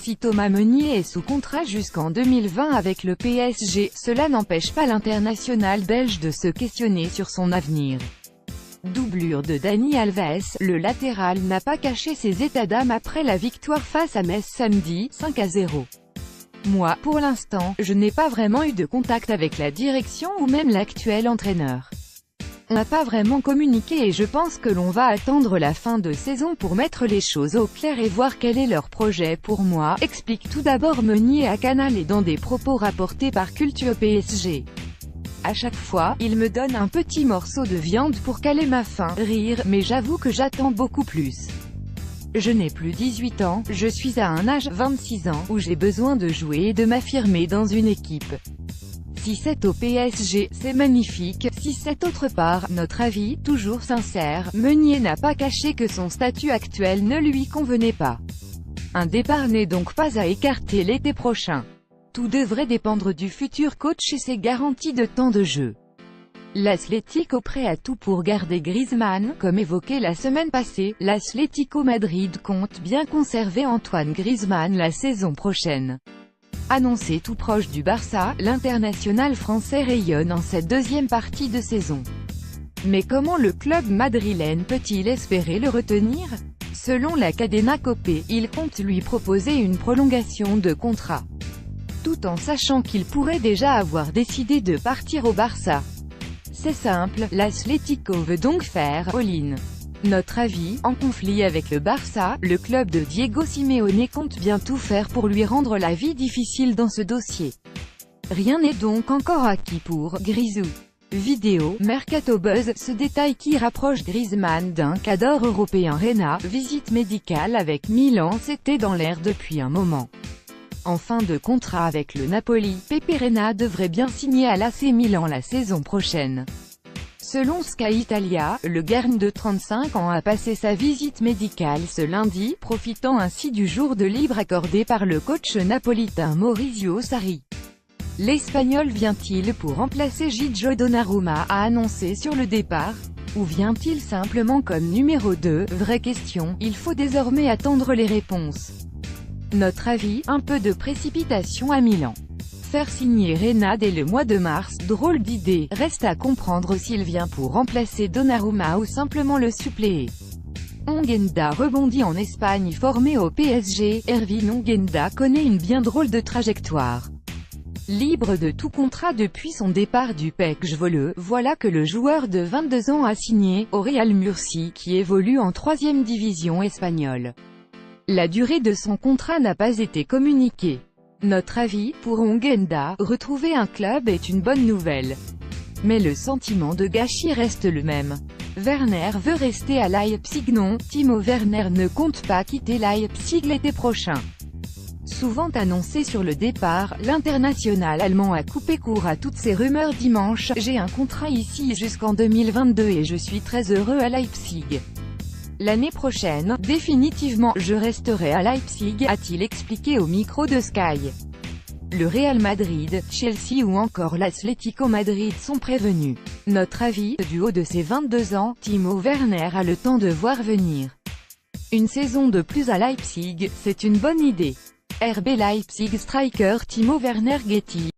Si Thomas Meunier est sous contrat jusqu'en 2020 avec le PSG, cela n'empêche pas l'international belge de se questionner sur son avenir. Doublure de Dani Alves, le latéral n'a pas caché ses états d'âme après la victoire face à Metz samedi, 5-0. Moi, pour l'instant, je n'ai pas vraiment eu de contact avec la direction ou même l'actuel entraîneur. On n'a pas vraiment communiqué et je pense que l'on va attendre la fin de saison pour mettre les choses au clair et voir quel est leur projet pour moi, explique tout d'abord Meunier à Canal et dans des propos rapportés par Culture PSG. À chaque fois, il me donne un petit morceau de viande pour caler ma faim, rire, mais j'avoue que j'attends beaucoup plus. Je n'ai plus 18 ans, je suis à un âge, 26 ans, où j'ai besoin de jouer et de m'affirmer dans une équipe. Si c'est au PSG, c'est magnifique, si c'est autre part, notre avis, toujours sincère, Meunier n'a pas caché que son statut actuel ne lui convenait pas. Un départ n'est donc pas à écarter l'été prochain. Tout devrait dépendre du futur coach et ses garanties de temps de jeu. L'Atlético prêt à tout pour garder Griezmann, comme évoqué la semaine passée, l'Atlético Madrid compte bien conserver Antoine Griezmann la saison prochaine. Annoncé tout proche du Barça, l'international français rayonne en cette deuxième partie de saison. Mais comment le club madrilène peut-il espérer le retenir? Selon la Cadena Copé, il compte lui proposer une prolongation de contrat. Tout en sachant qu'il pourrait déjà avoir décidé de partir au Barça. C'est simple, l'Atlético veut donc faire all-in. Notre avis, en conflit avec le Barça, le club de Diego Simeone compte bien tout faire pour lui rendre la vie difficile dans ce dossier. Rien n'est donc encore acquis pour Grisou. Vidéo, Mercato Buzz, ce détail qui rapproche Griezmann d'un cadre européen. Reina, visite médicale avec Milan, c'était dans l'air depuis un moment. En fin de contrat avec le Napoli, Pepe Reina devrait bien signer à l'AC Milan la saison prochaine. Selon Sky Italia, le Garn de 35 ans a passé sa visite médicale ce lundi, profitant ainsi du jour de libre accordé par le coach napolitain Maurizio Sarri. L'Espagnol vient-il pour remplacer Gigio Donnarumma, a annoncé sur le départ, ou vient-il simplement comme numéro 2? Vraie question, il faut désormais attendre les réponses. Notre avis, un peu de précipitation à Milan. Faire signer Reina dès le mois de mars, drôle d'idée, reste à comprendre s'il vient pour remplacer Donnarumma ou simplement le suppléer. Ongenda rebondit en Espagne. Formé au PSG, Ervin Ongenda connaît une bien drôle de trajectoire. Libre de tout contrat depuis son départ du PEC Volley, voilà que le joueur de 22 ans a signé, au Real Murcie, qui évolue en 3e division espagnole. La durée de son contrat n'a pas été communiquée. Notre avis, pour Ongenda, retrouver un club est une bonne nouvelle. Mais le sentiment de gâchis reste le même. Werner veut rester à Leipzig. Non, Timo Werner ne compte pas quitter Leipzig l'été prochain. Souvent annoncé sur le départ, l'international allemand a coupé court à toutes ces rumeurs dimanche. J'ai un contrat ici jusqu'en 2022 et je suis très heureux à Leipzig. L'année prochaine, définitivement, je resterai à Leipzig, a-t-il expliqué au micro de Sky. Le Real Madrid, Chelsea ou encore l'Atlético Madrid sont prévenus. Notre avis, du haut de ses 22 ans, Timo Werner a le temps de voir venir. Une saison de plus à Leipzig, c'est une bonne idée. RB Leipzig striker Timo Werner Getty.